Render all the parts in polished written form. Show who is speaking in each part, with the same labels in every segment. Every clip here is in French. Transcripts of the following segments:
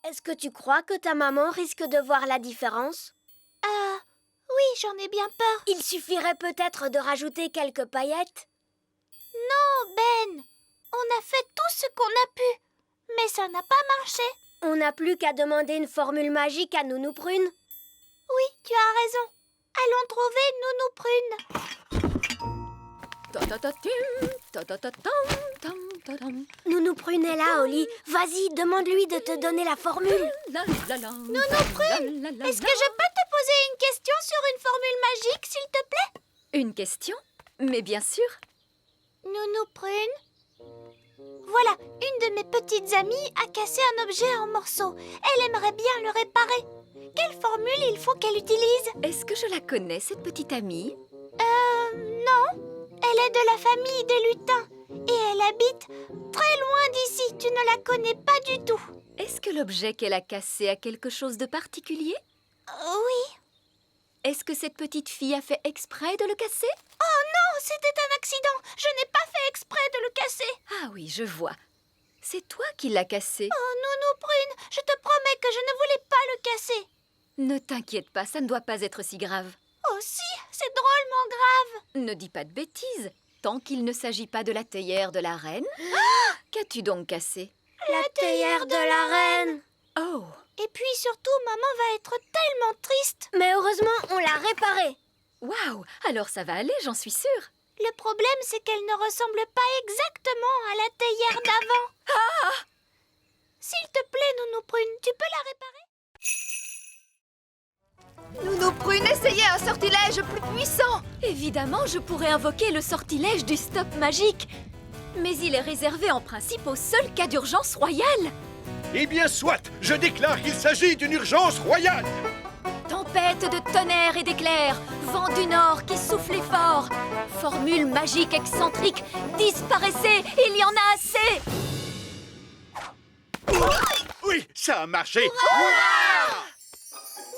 Speaker 1: Est-ce que tu crois que ta maman risque de voir la différence?
Speaker 2: Oui, j'en ai bien peur.
Speaker 1: Il suffirait peut-être de rajouter quelques paillettes.
Speaker 2: Non, Ben. On a fait tout ce qu'on a pu. Mais ça n'a pas marché.
Speaker 1: On n'a plus qu'à demander une formule magique à Nounou Prune.
Speaker 2: Oui, tu as raison. Allons trouver Nounou Prune.
Speaker 1: Nounou Prune est là, Oli. Vas-y, demande-lui de te donner la formule.
Speaker 2: Nounou Prune, est-ce que je peux te poser une question sur une formule magique, s'il te plaît?
Speaker 3: Une question? Mais bien sûr.
Speaker 2: Nounou Prune? Voilà, une de mes petites amies a cassé un objet en morceaux. Elle aimerait bien le réparer. Quelle formule il faut qu'elle utilise?
Speaker 3: Est-ce que je la connais, cette petite amie?
Speaker 2: Non. Elle est de la famille des lutins. Et elle habite très loin d'ici. Tu ne la connais pas du tout.
Speaker 3: Est-ce que l'objet qu'elle a cassé a quelque chose de particulier?
Speaker 2: Oui.
Speaker 3: Est-ce que cette petite fille a fait exprès de le casser?
Speaker 2: Oh non, c'était un accident. Je n'ai pas fait exprès de le casser.
Speaker 3: Ah oui, je vois. C'est toi qui l'as cassé.
Speaker 2: Oh, Nounou Prune, je te promets que je ne voulais pas le casser.
Speaker 3: Ne t'inquiète pas, ça ne doit pas être si grave.
Speaker 2: Oh si, c'est drôlement grave.
Speaker 3: Ne dis pas de bêtises. Tant qu'il ne s'agit pas de la théière de la reine. Qu'as-tu donc cassé?
Speaker 1: La théière de la reine.
Speaker 3: Oh,
Speaker 2: Et puis surtout, maman va être tellement triste.
Speaker 1: Mais heureusement, on l'a réparée.
Speaker 3: waouh! Alors ça va aller, j'en suis sûre.
Speaker 2: Le problème, c'est qu'elle ne ressemble pas exactement à la théière d'avant. S'il te plaît, Nounou Prune, tu peux la réparer?
Speaker 3: Nounou Prune, essayez un sortilège plus puissant! Évidemment, je pourrais invoquer le sortilège du stop magique. Mais il est réservé en principe au seul cas d'urgence royale.
Speaker 4: Eh bien, soit! Je déclare qu'il s'agit d'une urgence royale!
Speaker 3: Tempête de tonnerre et d'éclairs, vent du nord qui soufflait fort. Formule magique excentrique, disparaissez, il y en a assez!
Speaker 4: Oui, ça a marché!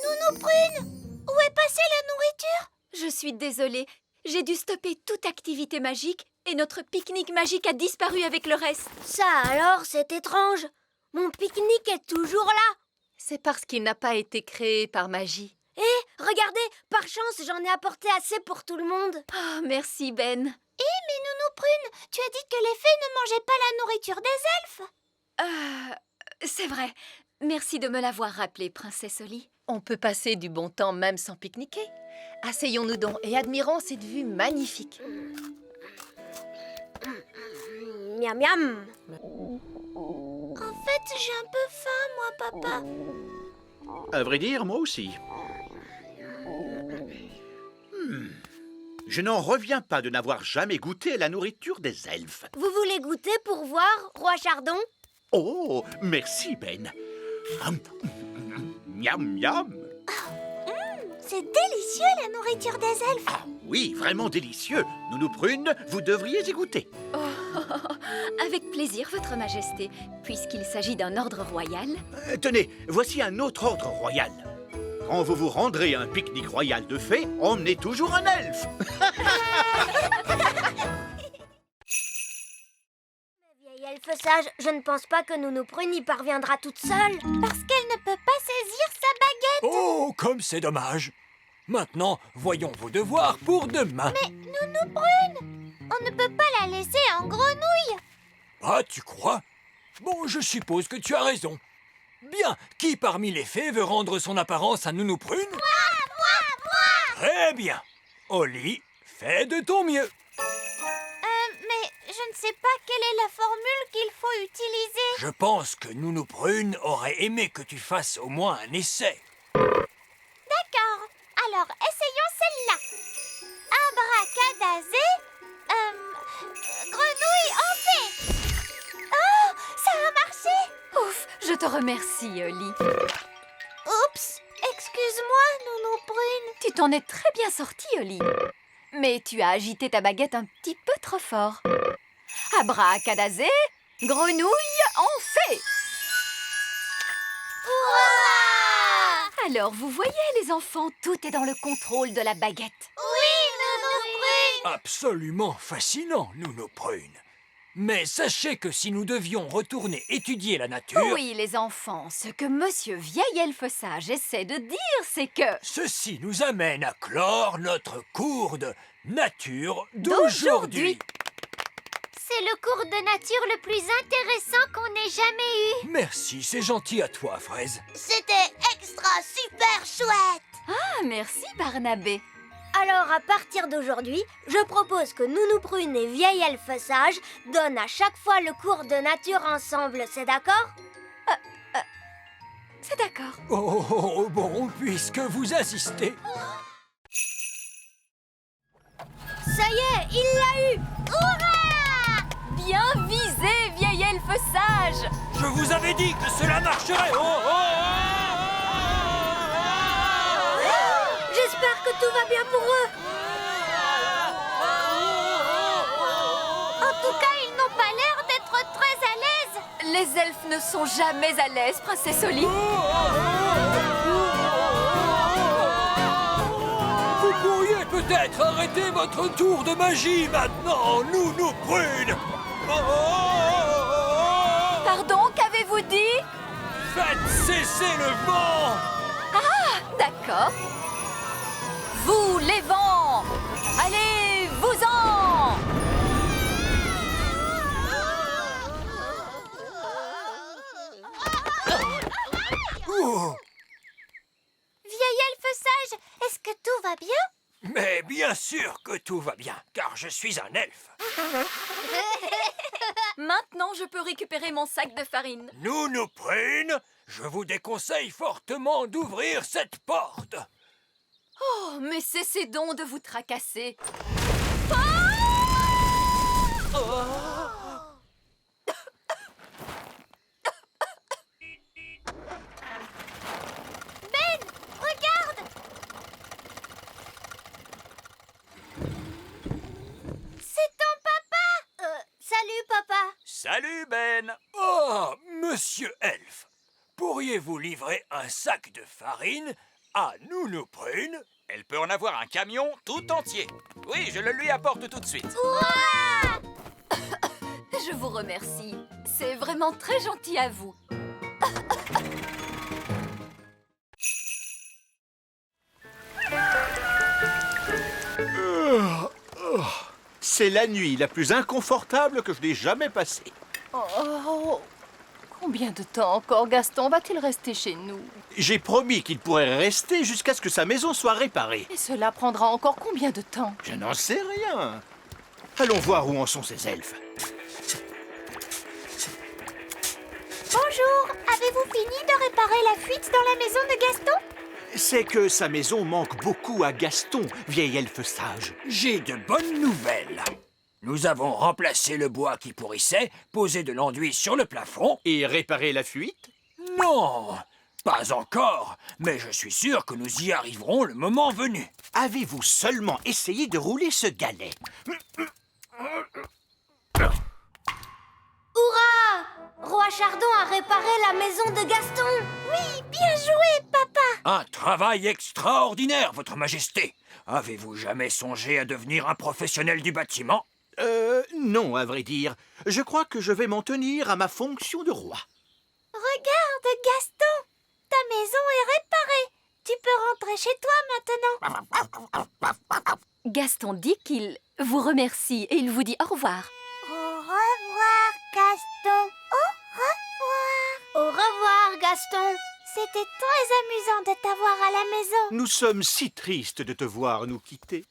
Speaker 2: Nounou Prune, où est passée la nourriture?
Speaker 3: Je suis désolée, j'ai dû stopper toute activité magique et notre pique-nique magique a disparu avec le reste.
Speaker 1: Ça alors, c'est étrange. Mon pique-nique est toujours là.
Speaker 3: C'est parce qu'il n'a pas été créé par magie.
Speaker 1: Regardez, par chance, j'en ai apporté assez pour tout le monde.
Speaker 3: Oh, merci Ben.
Speaker 2: Mais Nounou Prune, tu as dit que les fées ne mangeaient pas la nourriture des elfes.
Speaker 3: C'est vrai. Merci de me l'avoir rappelé, princesse Oli. On peut passer du bon temps même sans pique-niquer. Asseyons-nous donc et admirons cette vue magnifique.
Speaker 1: Miam miam.
Speaker 2: En fait, j'ai un peu faim, moi, papa.
Speaker 4: À vrai dire, moi aussi. Je n'en reviens pas de n'avoir jamais goûté à la nourriture des elfes.
Speaker 1: Vous voulez goûter pour voir, Roi Chardon?
Speaker 4: Oh, merci, Ben. Miam, miam.
Speaker 2: C'est délicieux, la nourriture des elfes.
Speaker 4: Ah oui, vraiment délicieux. Nounou Prune, vous devriez y goûter.
Speaker 3: Avec plaisir, votre majesté, puisqu'il s'agit d'un ordre royal.
Speaker 4: Tenez, voici un autre ordre royal. Quand vous vous rendrez à un pique-nique royal de fées, emmenez toujours un elfe.
Speaker 1: Vieille elfe sage, je ne pense pas que Nounou Prune y parviendra toute seule.
Speaker 2: Parce qu'elle ne peut pas saisir sa baguette.
Speaker 5: Oh, comme c'est dommage! Maintenant, voyons vos devoirs pour demain.
Speaker 2: Mais Nounou Prune, on ne peut pas la laisser en grenouille.
Speaker 5: Ah, tu crois? Bon, je suppose que tu as raison. Bien, qui parmi les fées veut rendre son apparence à Nounou Prune? Moi! Très bien. Oli, fais de ton mieux.
Speaker 2: Mais je ne sais pas quelle est la formule qu'il faut utiliser.
Speaker 5: Je pense que Nounou Prune aurait aimé que tu fasses au moins un essai.
Speaker 2: D'accord, alors essayons celle-là. Abracadazé, grenouille en fée. Oh, ça a marché.
Speaker 3: Ouf, je te remercie, Oli.
Speaker 2: Oups, excuse-moi, Nounou Prune.
Speaker 3: Tu t'en es très bien sortie, Oli. Mais tu as agité ta baguette un petit peu trop fort. Abracadazé, grenouille en fée.
Speaker 2: Ouah!
Speaker 3: Alors, vous voyez, les enfants, tout est dans le contrôle de la baguette.
Speaker 2: Oui, Nounou Prune.
Speaker 5: Absolument fascinant, Nounou Prune. Mais sachez que si nous devions retourner étudier la nature...
Speaker 3: Oui, les enfants, ce que Monsieur Vieil Elfe Sage essaie de dire, c'est que...
Speaker 5: Ceci nous amène à clore notre cours de nature
Speaker 3: D'aujourd'hui.
Speaker 5: d'aujourd'hui.
Speaker 2: C'est le cours de nature le plus intéressant qu'on ait jamais eu.
Speaker 5: Merci, c'est gentil à toi, Fraise.
Speaker 2: C'était extra super chouette.
Speaker 3: Ah, merci Barnabé.
Speaker 1: Alors, à partir d'aujourd'hui, je propose que Nounou Prune et Vieil Elfe Sage donnent à chaque fois le cours de nature ensemble, c'est d'accord?
Speaker 3: C'est d'accord.
Speaker 5: Oh, bon, puisque vous insistez...
Speaker 1: Ça y est, il l'a eu!
Speaker 3: Bien visé, Vieil Elfe Sage.
Speaker 5: Je vous avais dit que cela marcherait.
Speaker 1: J'espère que tout va bien pour eux!
Speaker 2: En tout cas, ils n'ont pas l'air d'être très à l'aise.
Speaker 3: Les elfes ne sont jamais à l'aise, Princesse Oli.
Speaker 5: Vous pourriez peut-être arrêter votre tour de magie maintenant, Nounou Prune.
Speaker 3: Pardon, qu'avez-vous dit?
Speaker 5: Faites cesser le vent.
Speaker 3: D'accord. Vous, les vents, allez, vous-en!
Speaker 5: Oh,
Speaker 2: Vieil elfe sage, est-ce que tout va bien?
Speaker 5: mais bien sûr que tout va bien, car je suis un elfe.
Speaker 3: Maintenant, je peux récupérer mon sac de farine.
Speaker 5: Nounou Prune, je vous déconseille fortement d'ouvrir cette porte.
Speaker 3: Oh, mais cessez donc de vous tracasser.
Speaker 2: Regarde! C'est ton papa!
Speaker 1: Salut, papa!
Speaker 4: Salut, Ben.
Speaker 5: Oh, monsieur elfe, pourriez-vous livrer un sac de farine à Nounou Prune?
Speaker 6: Elle peut en avoir un camion tout entier. Oui, je le lui apporte tout de suite.
Speaker 3: Je vous remercie. C'est vraiment très gentil à vous.
Speaker 4: C'est la nuit la plus inconfortable que je n'ai jamais passée.
Speaker 7: Oh, combien de temps encore Gaston va-t-il rester chez nous?
Speaker 4: J'ai promis qu'il pourrait rester jusqu'à ce que sa maison soit réparée.
Speaker 7: Et cela prendra encore combien de temps?
Speaker 4: Je n'en sais rien. Allons voir où en sont ces elfes.
Speaker 2: Bonjour, avez-vous fini de réparer la fuite dans la maison de Gaston?
Speaker 4: C'est que sa maison manque beaucoup à Gaston, vieil elfe sage.
Speaker 5: J'ai de bonnes nouvelles. Nous avons remplacé le bois qui pourrissait, posé de l'enduit sur le plafond.
Speaker 4: Et réparer la fuite?
Speaker 5: Non, pas encore, mais je suis sûr que nous y arriverons le moment venu.
Speaker 4: Avez-vous seulement essayé de rouler ce galet?
Speaker 1: Hurrah! Roi Chardon a réparé la maison de Gaston!
Speaker 2: Oui, bien joué, papa!
Speaker 5: Un travail extraordinaire, Votre Majesté. Avez-vous jamais songé à devenir un professionnel du bâtiment?
Speaker 4: Non, à vrai dire. Je crois que je vais m'en tenir à ma fonction de roi.
Speaker 2: Regarde, Gaston! Ta maison est réparée! Tu peux rentrer chez toi maintenant!
Speaker 3: Gaston dit qu'il vous remercie et il vous dit au revoir.
Speaker 2: Au revoir, Gaston!
Speaker 1: Au revoir, Gaston!
Speaker 2: C'était très amusant de t'avoir à la maison.
Speaker 4: Nous sommes si tristes de te voir nous quitter.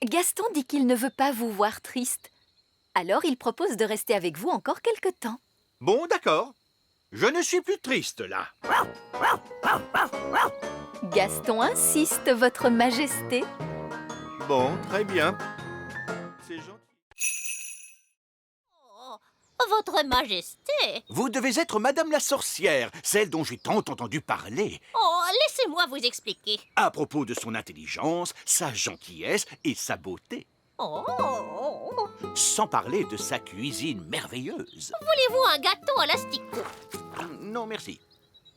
Speaker 3: Gaston dit qu'il ne veut pas vous voir triste. Alors il propose de rester avec vous encore quelque temps.
Speaker 4: Bon, d'accord. Je ne suis plus triste, là.
Speaker 3: Gaston insiste, Votre Majesté.
Speaker 4: Bon, très bien. C'est gentil.
Speaker 2: Votre Majesté!
Speaker 4: Vous devez être Madame la sorcière, celle dont j'ai tant entendu parler,
Speaker 2: Oh, laissez-moi vous expliquer.
Speaker 4: à propos de son intelligence, sa gentillesse et sa beauté.
Speaker 2: Oh!
Speaker 4: Sans parler de sa cuisine merveilleuse.
Speaker 2: Voulez-vous un gâteau à l'asticot?
Speaker 4: Non, merci.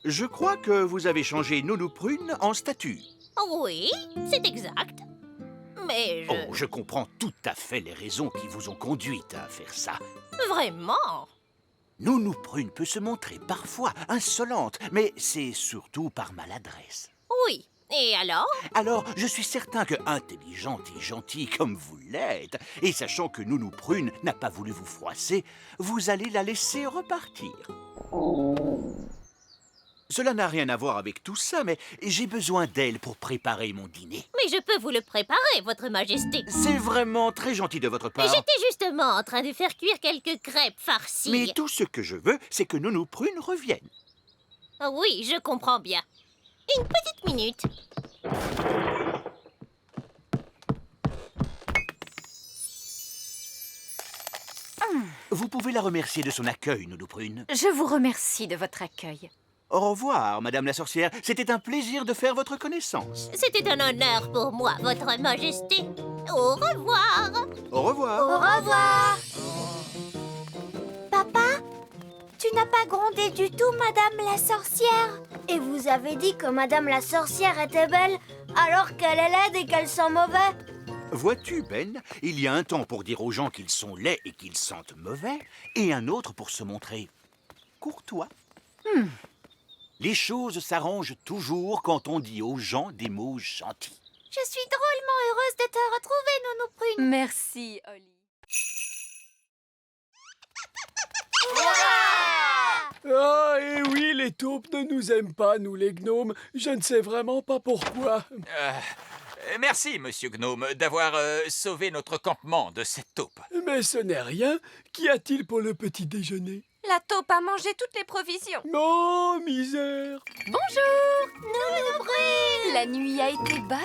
Speaker 4: Je crois que vous avez changé Nounou Prune en statue.
Speaker 2: Oui, c'est exact.
Speaker 8: mais
Speaker 4: Oh, je comprends tout à fait les raisons qui vous ont conduite à faire ça.
Speaker 8: Vraiment?
Speaker 4: Nounou Prune peut se montrer parfois insolente, mais c'est surtout par maladresse.
Speaker 8: Oui. Et alors?
Speaker 4: Alors, je suis certain que intelligente et gentille comme vous l'êtes, et sachant que Nounou Prune n'a pas voulu vous froisser, vous allez la laisser repartir. Cela n'a rien à voir avec tout ça, mais j'ai besoin d'elle pour préparer mon dîner.
Speaker 8: Mais je peux vous le préparer, votre majesté.
Speaker 4: C'est vraiment très gentil de votre part.
Speaker 8: J'étais justement en train de faire cuire quelques crêpes farcies.
Speaker 4: Mais tout ce que je veux, c'est que Nounou Prune revienne.
Speaker 8: Ah oui, je comprends bien. Une petite minute.
Speaker 4: Vous pouvez la remercier de son accueil, Nounou Prune.
Speaker 7: Je vous remercie de votre accueil.
Speaker 4: Au revoir, Madame la sorcière. C'était un plaisir de faire votre connaissance.
Speaker 8: C'était un honneur pour moi, votre majesté. Au revoir.
Speaker 4: Au revoir.
Speaker 1: Au revoir.
Speaker 2: Papa, tu n'as pas grondé du tout, Madame la sorcière.
Speaker 1: Et vous avez dit que Madame la sorcière était belle, alors qu'elle est laide et qu'elle sent mauvais.
Speaker 4: Vois-tu, Ben, il y a un temps pour dire aux gens qu'ils sont laids et qu'ils sentent mauvais, et un autre pour se montrer courtois. Les choses s'arrangent toujours quand on dit aux gens des mots gentils.
Speaker 2: Je suis drôlement heureuse de te retrouver, Nounou Prune.
Speaker 7: Merci, Oli.
Speaker 9: Ah, et oui, les taupes ne nous aiment pas, nous les gnomes. Je ne sais vraiment pas pourquoi.
Speaker 6: Merci, monsieur Gnome, d'avoir sauvé notre campement de cette taupe.
Speaker 9: Mais ce n'est rien. Qu'y a-t-il pour le petit déjeuner?
Speaker 7: La taupe a mangé toutes les provisions.
Speaker 9: Oh, misère!
Speaker 7: Bonjour, la nuit a été bonne?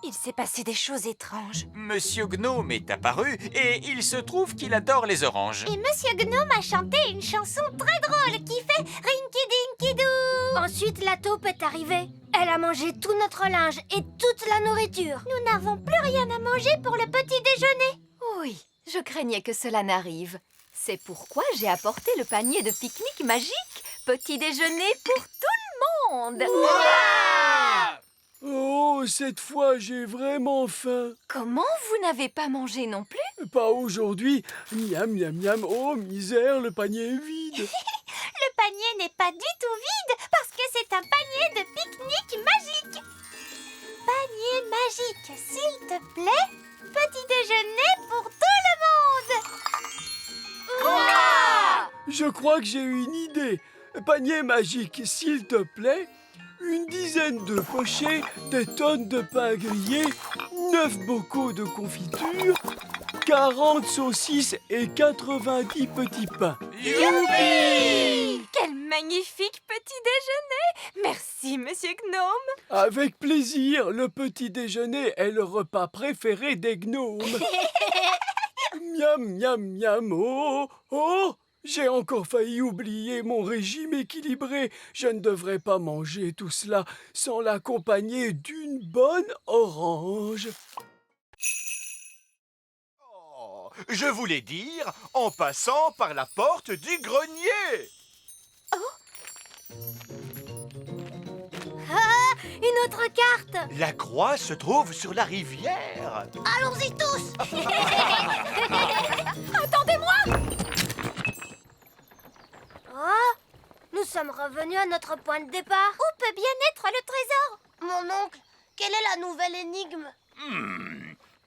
Speaker 7: Il s'est passé des choses étranges.
Speaker 6: Monsieur Gnome est apparu et il se trouve qu'il adore les oranges.
Speaker 2: Et Monsieur Gnome a chanté une chanson très drôle qui fait Rinky Dinky Doo.
Speaker 1: Ensuite, la taupe est arrivée. Elle a mangé tout notre linge et toute la nourriture.
Speaker 2: Nous n'avons plus rien à manger pour le petit déjeuner.
Speaker 7: Oui, je craignais que cela n'arrive. C'est pourquoi j'ai apporté le panier de pique-nique magique. Petit déjeuner pour tout le monde.
Speaker 9: Oh, cette fois, j'ai vraiment faim.
Speaker 7: Comment vous n'avez pas mangé non plus?
Speaker 9: Pas aujourd'hui. Miam, miam, miam. Oh, misère, le panier est vide.
Speaker 2: Le panier n'est pas du tout vide parce que c'est un panier de pique-nique magique. Panier magique, s'il te plaît. Petit déjeuner pour tout le monde.
Speaker 9: Je crois que j'ai eu une idée. Panier magique, s'il te plaît. Une dizaine de pochés, des tonnes de pain grillé, 9 bocaux de confiture, 40 saucisses et 90 petits pains.
Speaker 7: Youpi! Quel magnifique petit déjeuner! Merci, Monsieur Gnome.
Speaker 9: Avec plaisir, le petit déjeuner est le repas préféré des gnomes. Miam, miam, miam, oh, oh! J'ai encore failli oublier mon régime équilibré. Je ne devrais pas manger tout cela sans l'accompagner d'une bonne orange.
Speaker 4: Oh, je voulais dire en passant par la porte du grenier.
Speaker 1: Une autre carte.
Speaker 4: La croix se trouve sur la rivière.
Speaker 1: Allons-y tous. Oh, nous sommes revenus à notre point de départ.
Speaker 2: Où peut bien être le trésor?
Speaker 1: Mon oncle, quelle est la nouvelle énigme?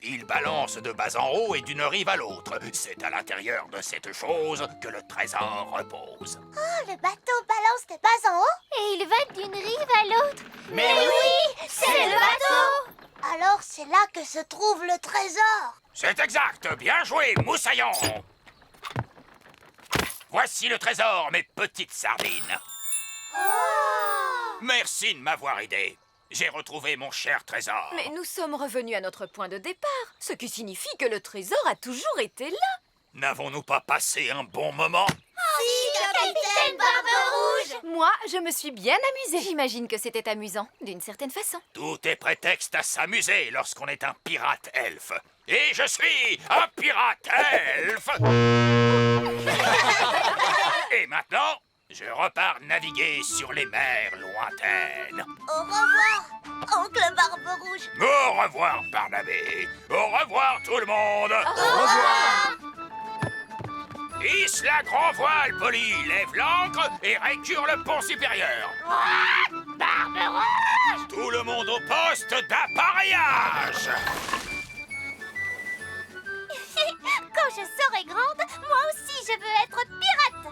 Speaker 6: Il balance de bas en haut et d'une rive à l'autre. C'est à l'intérieur de cette chose que le trésor repose.
Speaker 2: Oh, le bateau balance de bas en haut et il va d'une rive à l'autre.
Speaker 6: Mais oui,
Speaker 2: c'est le bateau. Alors c'est là que se trouve le trésor.
Speaker 6: c'est exact. Bien joué, Moussaillon. Voici le trésor, mes petites sardines. Merci de m'avoir aidé. J'ai retrouvé mon cher trésor.
Speaker 7: Mais nous sommes revenus à notre point de départ, ce qui signifie que le trésor a toujours été là.
Speaker 6: N'avons-nous pas passé un bon moment?
Speaker 2: Capitaine Barbe Rouge.
Speaker 7: Moi, je me suis bien amusée. J'imagine que c'était amusant, d'une certaine façon.
Speaker 6: Tout est prétexte à s'amuser lorsqu'on est un pirate elfe. Et je suis un pirate elfe. Et maintenant, Je repars naviguer sur les mers lointaines.
Speaker 8: Au revoir, oncle Barbe Rouge.
Speaker 6: Au revoir, Barnabé. Au revoir, tout le monde.
Speaker 8: Au revoir.
Speaker 6: Hisse la grand voile, Polly. Lève l'ancre et récure le pont supérieur.
Speaker 8: Barbe Rouge.
Speaker 6: Tout le monde au poste d'appareillage.
Speaker 2: Quand je serai grande, moi aussi je veux être pirate.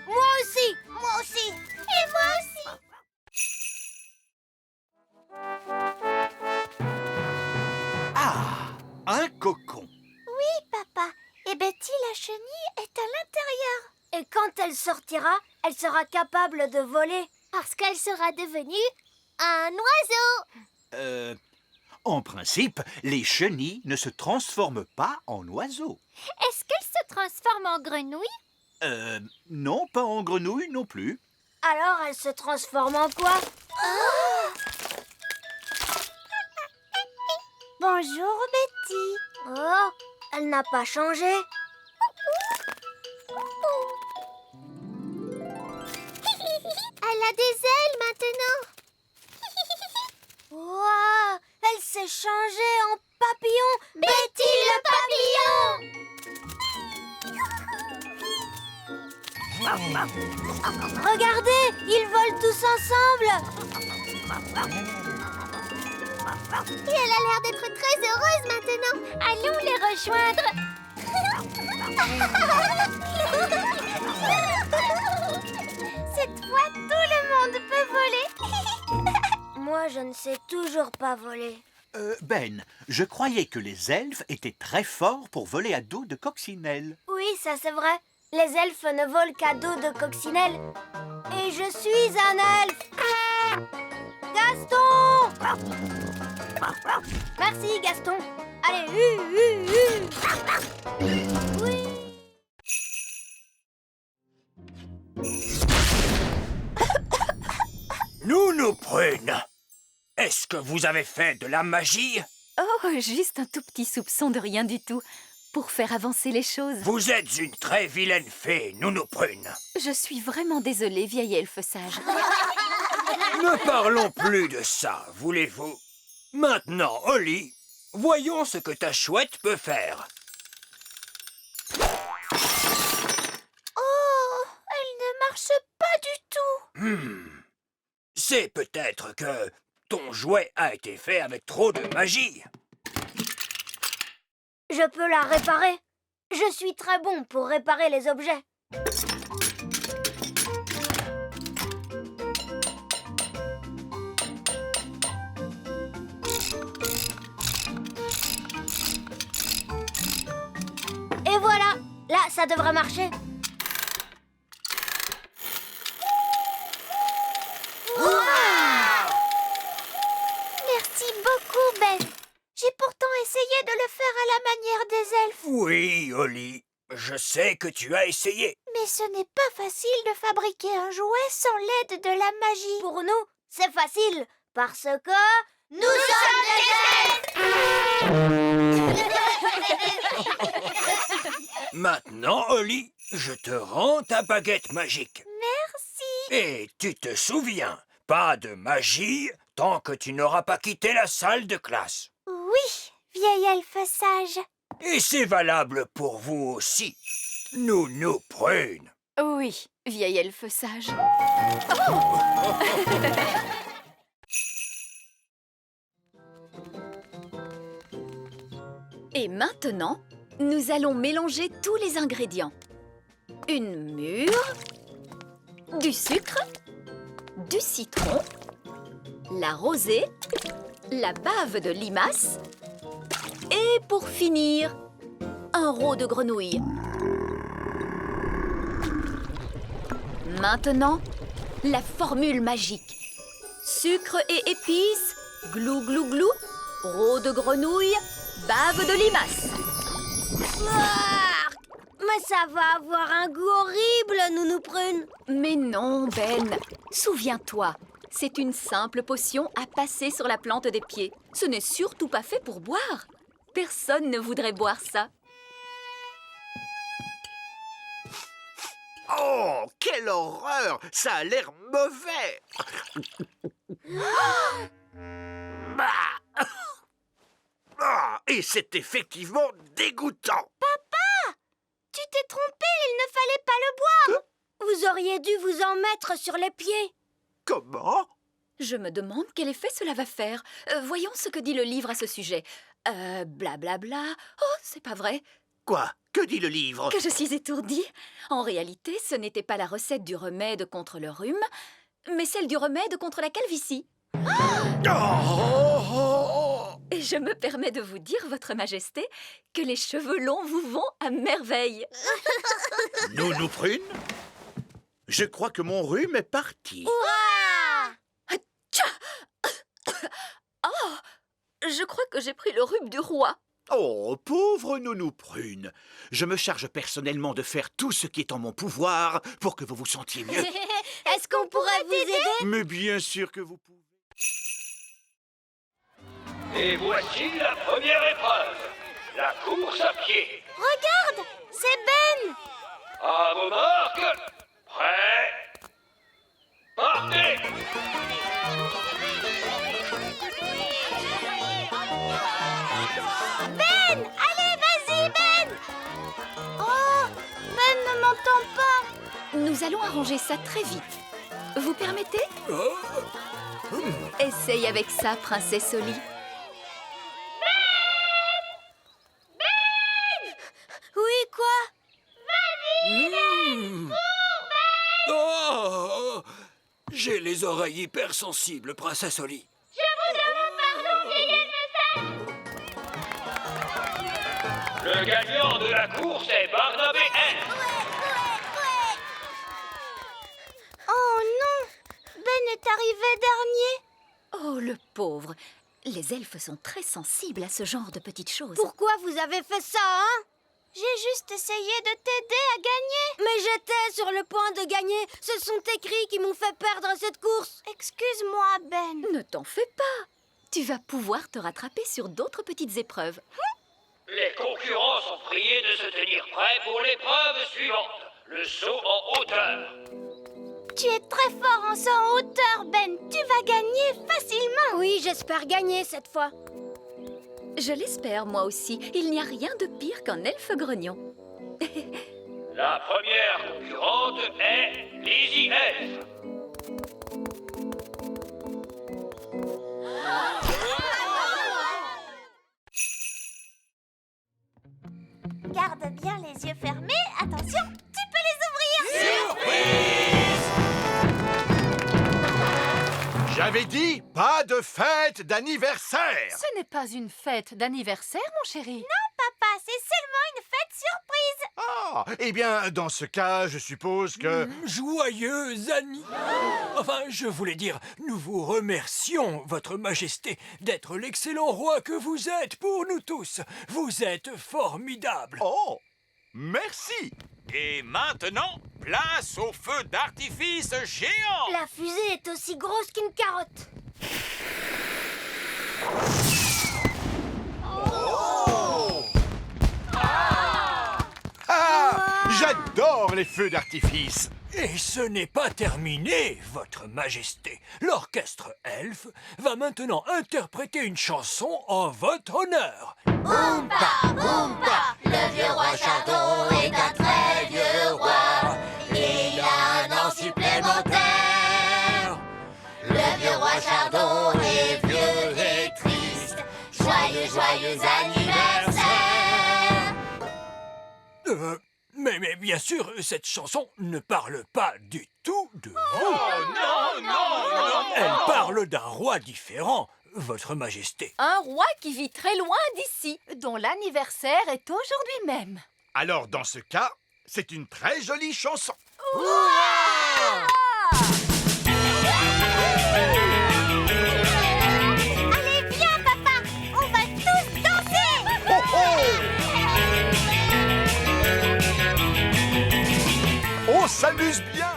Speaker 1: Moi aussi.
Speaker 8: Moi aussi.
Speaker 2: Et moi aussi.
Speaker 4: Ah, un cocon.
Speaker 2: Oui, papa. Et Betty la chenille est à l'intérieur.
Speaker 1: Et quand elle sortira, elle sera capable de voler.
Speaker 2: Parce qu'elle sera devenue un oiseau.
Speaker 4: En principe, les chenilles ne se transforment pas en oiseaux.
Speaker 2: Est-ce qu'elle se transforme en grenouille?
Speaker 4: Non, pas en grenouille non plus.
Speaker 1: Alors elle se transforme en quoi?
Speaker 2: Bonjour, Betty.
Speaker 1: Oh, elle n'a pas changé.
Speaker 2: Elle a des ailes maintenant.
Speaker 1: Wow, elle s'est changée en papillon.
Speaker 2: Betty le papillon.
Speaker 1: Regardez, ils volent tous ensemble.
Speaker 2: Et elle a l'air d'être très heureuse maintenant. Allons les rejoindre. Cette fois, tout le monde peut voler.
Speaker 1: Moi, je ne sais toujours pas voler.
Speaker 4: Ben, je croyais que les elfes étaient très forts pour voler à dos de coccinelle.
Speaker 1: Oui, ça c'est vrai. Les elfes ne volent qu'à dos de coccinelle. Et je suis un elfe. Gaston! Merci, Gaston. Allez, Oui.
Speaker 5: Nounou Prune, est-ce que vous avez fait de la magie?
Speaker 7: Oh, juste un tout petit soupçon de rien du tout, pour faire avancer les choses.
Speaker 5: Vous êtes une très vilaine fée, Nounou Prune.
Speaker 7: Je suis vraiment désolée, vieille elfe sage.
Speaker 5: Ne parlons plus de ça, voulez-vous? Maintenant, Holly, voyons ce que ta chouette peut faire.
Speaker 2: Oh, elle ne marche pas du tout.
Speaker 5: C'est peut-être que ton jouet a été fait avec trop de magie.
Speaker 1: Je peux la réparer. Je suis très bon pour réparer les objets. Et voilà, là, ça devrait marcher.
Speaker 2: Merci beaucoup, Ben. J'ai pourtant essayé de le faire à la manière des elfes.
Speaker 5: Oui, Holly, je sais que tu as essayé.
Speaker 2: Mais ce n'est pas facile de fabriquer un jouet sans l'aide de la magie.
Speaker 1: Pour nous, c'est facile, parce que nous sommes des elfes.
Speaker 5: Maintenant, Holly, je te rends ta baguette magique.
Speaker 2: Merci.
Speaker 5: Et tu te souviens, pas de magie tant que tu n'auras pas quitté la salle de classe.
Speaker 2: Oui, vieille elfe sage.
Speaker 5: Et c'est valable pour vous aussi, Nounou Prune.
Speaker 7: Oui, vieille elfe sage. Et maintenant, nous allons mélanger tous les ingrédients. Une mûre, du sucre, du citron, la rosée, la bave de limace et pour finir, un rot de grenouille. Maintenant, la formule magique. Sucre et épices, glou glou glou, rot de grenouille, bave de limace.
Speaker 1: Ah, mais ça va avoir un goût horrible, Nounou Prune.
Speaker 7: Mais non, Ben. Souviens-toi, c'est une simple potion à passer sur la plante des pieds. Ce n'est surtout pas fait pour boire. Personne ne voudrait boire ça.
Speaker 4: Oh, quelle horreur! Ça a l'air mauvais! Bah. Ah, et c'est effectivement dégoûtant!
Speaker 2: Tu t'es trompé, il ne fallait pas le boire.
Speaker 1: Vous auriez dû vous en mettre sur les pieds.
Speaker 4: Comment?
Speaker 7: Je me demande quel effet cela va faire. Voyons ce que dit le livre à ce sujet. Blablabla. Oh, c'est pas vrai.
Speaker 4: Quoi? Que dit le livre?
Speaker 7: Que je suis étourdie. En réalité, ce n'était pas la recette du remède contre le rhume, mais celle du remède contre la calvitie. Et je me permets de vous dire, Votre Majesté, que les cheveux longs vous vont à merveille.
Speaker 4: Nounou Prune? Je crois que mon rhume est parti.
Speaker 7: Oh, je crois que j'ai pris le rhume du roi.
Speaker 4: Oh, pauvre Nounou Prune. Je me charge personnellement de faire tout ce qui est en mon pouvoir pour que vous vous sentiez mieux.
Speaker 1: Est-ce qu'on pourrait vous aider?
Speaker 4: Mais bien sûr que vous pouvez.
Speaker 5: Et voici la première épreuve, la course à pied.
Speaker 2: Regarde, c'est Ben.
Speaker 5: À vos marques, prêts, partez!
Speaker 2: Ben, allez, vas-y, Ben. Oh, Ben ne m'entend pas.
Speaker 7: Nous allons arranger ça très vite. Vous permettez? Essaye avec ça, Princesse Oli.
Speaker 1: Oui, quoi?
Speaker 5: Oh, j'ai les oreilles hypersensibles, Princesse Oli. Le gagnant de la course est Barnabé N.
Speaker 2: Oh non, Ben est arrivé dernier.
Speaker 7: Oh, le pauvre. Les elfes sont très sensibles à ce genre de petites choses.
Speaker 1: Pourquoi vous avez fait ça, hein?
Speaker 2: J'ai juste essayé de t'aider à gagner.
Speaker 1: Mais j'étais sur le point de gagner. Ce sont tes cris qui m'ont fait perdre cette course.
Speaker 2: Excuse-moi, Ben.
Speaker 7: Ne t'en fais pas. Tu vas pouvoir te rattraper sur d'autres petites épreuves.
Speaker 5: Les concurrents sont priés de se tenir prêts pour l'épreuve suivante, le saut en hauteur.
Speaker 2: Tu es très fort en saut en hauteur, Ben. Tu vas gagner facilement.
Speaker 1: Oui, j'espère gagner cette fois.
Speaker 7: Je l'espère, moi aussi. Il n'y a rien de pire qu'un elfe grognon.
Speaker 5: La première concurrente est Lizzie Elf.
Speaker 2: Garde bien les yeux fermés. Attention, tu peux les ouvrir.
Speaker 4: J'avais dit pas de fête d'anniversaire.
Speaker 10: Ce n'est pas une fête d'anniversaire, mon chéri.
Speaker 2: Papa, c'est seulement une fête surprise.
Speaker 4: Ah, eh bien, dans ce cas, je suppose que...
Speaker 5: Joyeux Annie. Enfin, je voulais dire, nous vous remercions, Votre Majesté, d'être l'excellent roi que vous êtes pour nous tous. Vous êtes formidable.
Speaker 4: Oh, merci.
Speaker 6: Et maintenant, place au feu d'artifice géant.
Speaker 1: La fusée est aussi grosse qu'une carotte.
Speaker 4: Ah, j'adore les feux d'artifice.
Speaker 5: Et ce n'est pas terminé, Votre Majesté. L'orchestre elfe va maintenant interpréter une chanson en votre honneur.
Speaker 8: Oompa, Oompa, le vieux roi Chardon est un très vieux roi. Il a un an supplémentaire. Le vieux roi Chardon est vieux et triste. Joyeux, joyeux anniversaire.
Speaker 5: Mais bien sûr, cette chanson ne parle pas du tout de vous.
Speaker 6: Non, non, non.
Speaker 5: Elle parle d'un roi différent, Votre Majesté.
Speaker 10: Un roi qui vit très loin d'ici, dont l'anniversaire est aujourd'hui même.
Speaker 4: Alors, dans ce cas, c'est une très jolie chanson.
Speaker 2: Allez, viens, papa. On va tous danser.
Speaker 4: Oh, oh! On s'amuse bien.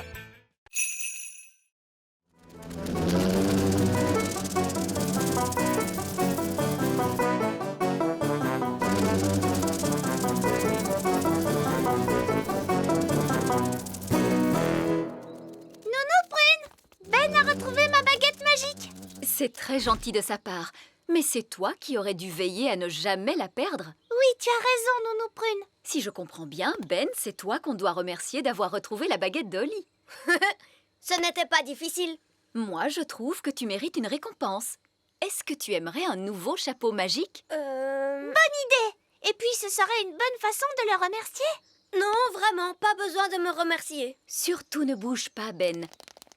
Speaker 7: C'est très gentil de sa part. Mais c'est toi qui aurais dû veiller à ne jamais la perdre.
Speaker 2: Oui, tu as raison, Nounou Prune.
Speaker 7: Si je comprends bien, Ben, c'est toi qu'on doit remercier d'avoir retrouvé la baguette d'Olly.
Speaker 1: Ce n'était pas difficile.
Speaker 7: Moi, je trouve que tu mérites une récompense. Est-ce que tu aimerais un nouveau chapeau magique?
Speaker 2: Bonne idée. Et puis, ce serait une bonne façon de le remercier.
Speaker 1: Non, vraiment, pas besoin de me remercier.
Speaker 7: Surtout ne bouge pas, Ben.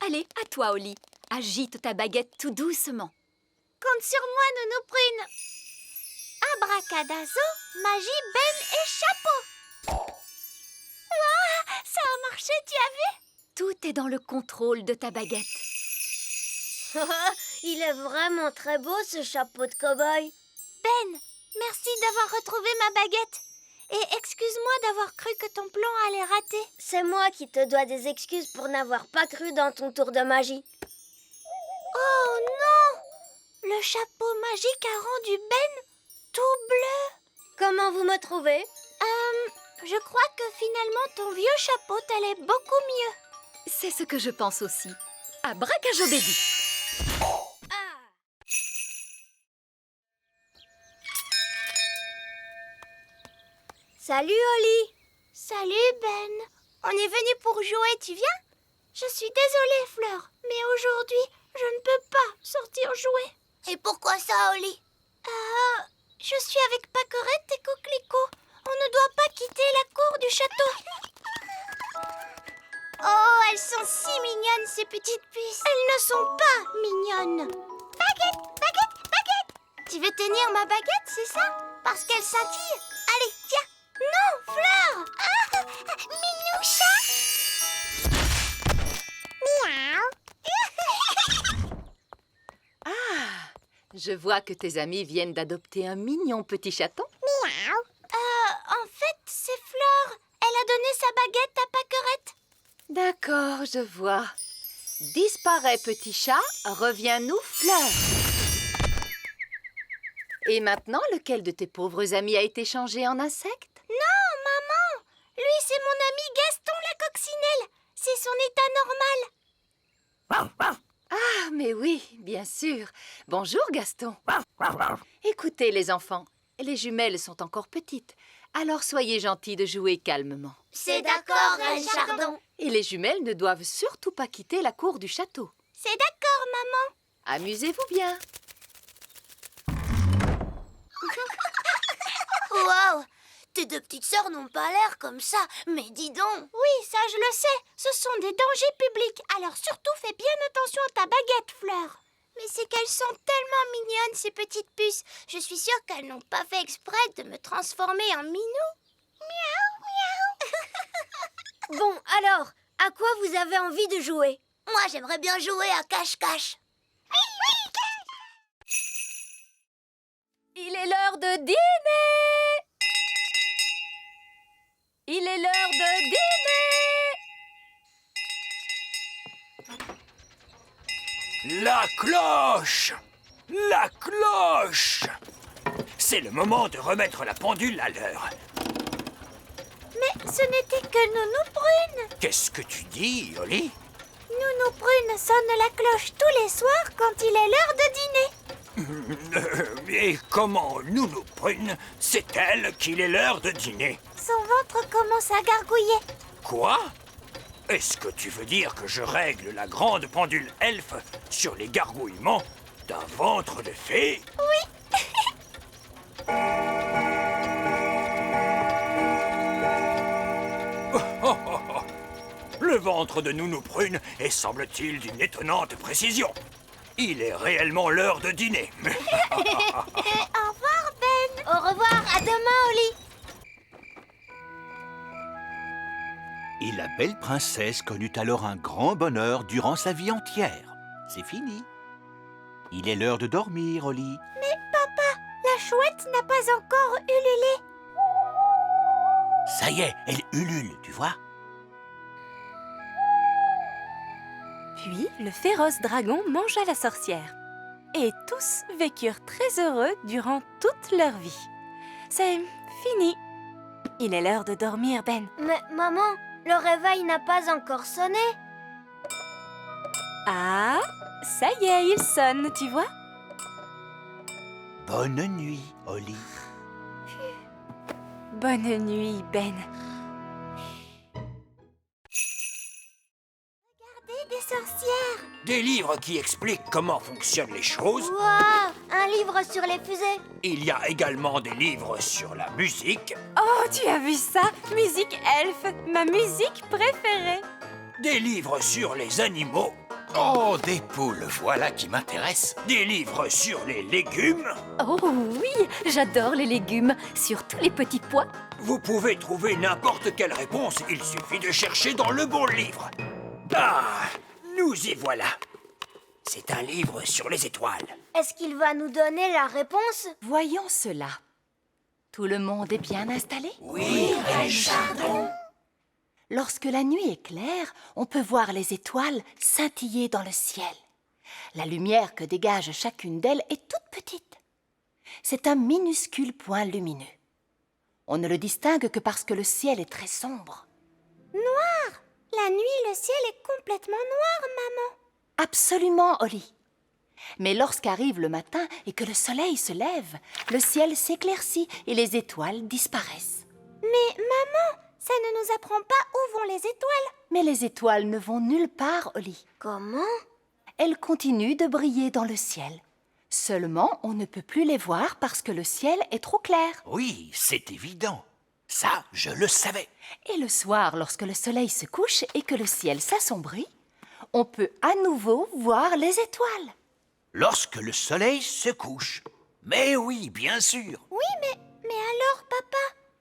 Speaker 7: Allez, à toi, Olly. Agite ta baguette tout doucement.
Speaker 2: Compte sur moi, Nounou Prune. Abracadazo, magie, Ben et chapeau. Waouh, ça a marché, tu as vu?
Speaker 7: Tout est dans le contrôle de ta baguette.
Speaker 1: Il est vraiment très beau, ce chapeau de cow-boy.
Speaker 2: Ben, merci d'avoir retrouvé ma baguette. Et excuse-moi d'avoir cru que ton plan allait rater.
Speaker 1: C'est moi qui te dois des excuses pour n'avoir pas cru dans ton tour de magie.
Speaker 2: Oh non! Le chapeau magique a rendu Ben tout bleu.
Speaker 1: Comment vous me trouvez?
Speaker 2: Je crois que finalement ton vieux chapeau t'allait beaucoup mieux.
Speaker 7: C'est ce que je pense aussi. Abracajobédi.
Speaker 1: Salut, Olly.
Speaker 2: Salut Ben. On est venu pour jouer, tu viens? Je suis désolée, Fleur, mais aujourd'hui, je ne peux pas sortir jouer.
Speaker 8: Et pourquoi ça, Olly?
Speaker 2: Je suis avec Paquerette et Coquelicot. On ne doit pas quitter la cour du château. Oh, elles sont si mignonnes, ces petites puces. Elles ne sont pas mignonnes. Baguette, baguette, baguette. Tu veux tenir ma baguette, c'est ça? Parce qu'elle scintille. Allez, tiens. Non, Fleur. Ah, Minoucha. Miaou.
Speaker 10: Je vois que tes amis viennent d'adopter un mignon petit chaton.
Speaker 2: En fait, c'est Fleur. Elle a donné sa baguette à Paquerette.
Speaker 10: D'accord, je vois. Disparais, petit chat, reviens-nous, Fleur. Et maintenant, lequel de tes pauvres amis a été changé en insecte?
Speaker 2: Non, maman. Lui, c'est mon ami Gaston la coccinelle. C'est son état normal.
Speaker 10: Ah, mais oui, bien sûr. Bonjour, Gaston. Écoutez, les enfants, les jumelles sont encore petites. Alors soyez gentils de jouer calmement.
Speaker 8: C'est d'accord, Reine Chardon.
Speaker 10: Et les jumelles ne doivent surtout pas quitter la cour du château.
Speaker 2: C'est d'accord, maman.
Speaker 10: Amusez-vous bien.
Speaker 8: Waouh! Tes deux petites sœurs n'ont pas l'air comme ça, mais dis donc.
Speaker 2: Oui, ça je le sais. Ce sont des dangers publics. Alors surtout fais bien attention à ta baguette, Fleur. Mais c'est qu'elles sont tellement mignonnes, ces petites puces. Je suis sûre qu'elles n'ont pas fait exprès de me transformer en minou. Miaou, miaou.
Speaker 1: Bon, alors, à quoi vous avez envie de jouer?
Speaker 8: Moi, j'aimerais bien jouer à cache-cache.
Speaker 3: Il est l'heure de dîner! Il est l'heure de dîner!
Speaker 5: La cloche! La cloche! C'est le moment de remettre la pendule à l'heure.
Speaker 2: Mais ce n'était que Nounou Prune.
Speaker 5: Qu'est-ce que tu dis, Olly?
Speaker 2: Nounou Prune sonne la cloche tous les soirs quand il est l'heure de dîner.
Speaker 5: Et comment Nounou Prune sait-elle qu'il est l'heure de dîner?
Speaker 2: Son ventre commence à gargouiller.
Speaker 5: Quoi? Est-ce que tu veux dire que je règle la grande pendule elfe sur les gargouillements d'un ventre de fée?
Speaker 2: Oui.
Speaker 5: Le ventre de Nounou Prune est, semble-t-il, d'une étonnante précision. Il est réellement l'heure de dîner.
Speaker 2: Au revoir, Ben.
Speaker 1: Au revoir, à demain, Olly.
Speaker 4: Et la belle princesse connut alors un grand bonheur durant sa vie entière. C'est fini. Il est l'heure de dormir, Olly.
Speaker 2: Mais papa, la chouette n'a pas encore ululé.
Speaker 4: Ça y est, elle ulule, tu vois.
Speaker 11: Puis le féroce dragon mangea la sorcière. Et tous vécurent très heureux durant toute leur vie. C'est fini. Il est l'heure de dormir, Ben.
Speaker 1: Mais maman, le réveil n'a pas encore sonné.
Speaker 11: Ah, ça y est, il sonne, tu vois?
Speaker 4: Bonne nuit, Holly.
Speaker 11: Bonne nuit, Ben.
Speaker 1: Des sorcières!
Speaker 5: Des livres qui expliquent comment fonctionnent les choses.
Speaker 1: Waouh! Un livre sur les fusées!
Speaker 5: Il y a également des livres sur la musique,
Speaker 11: Oh, tu as vu ça? Musique elfe, ma musique préférée.
Speaker 5: des livres sur les animaux,
Speaker 6: Oh, des poules, voilà qui m'intéresse.
Speaker 5: des livres sur les légumes.
Speaker 7: Oh oui, j'adore les légumes, surtout les petits pois.
Speaker 5: Vous pouvez trouver n'importe quelle réponse, il suffit de chercher dans le bon livre. Ah, nous y voilà. C'est un livre sur les étoiles.
Speaker 1: Est-ce qu'il va nous donner la réponse?
Speaker 10: Voyons cela. Tout le monde est bien installé?
Speaker 5: Oui,
Speaker 10: Lorsque la nuit est claire, on peut voir les étoiles scintiller dans le ciel. La lumière que dégage chacune d'elles est toute petite. C'est un minuscule point lumineux. On ne le distingue que parce que le ciel est très sombre.
Speaker 1: La nuit, le ciel est complètement noir, maman.
Speaker 10: Absolument, Holly. Mais lorsqu'arrive le matin et que le soleil se lève, le ciel s'éclaircit et les étoiles disparaissent.
Speaker 1: Mais maman, ça ne nous apprend pas où vont les étoiles.
Speaker 10: Mais les étoiles ne vont nulle part, Holly.
Speaker 1: Comment?
Speaker 10: Elles continuent de briller dans le ciel. Seulement, on ne peut plus les voir parce que le ciel est trop clair.
Speaker 6: Oui, c'est évident. Ça, je le savais.
Speaker 10: Et le soir, lorsque le soleil se couche et que le ciel s'assombrit, on peut à nouveau voir les étoiles.
Speaker 6: Lorsque le soleil se couche. Mais oui, bien sûr.
Speaker 1: Oui, mais alors, papa,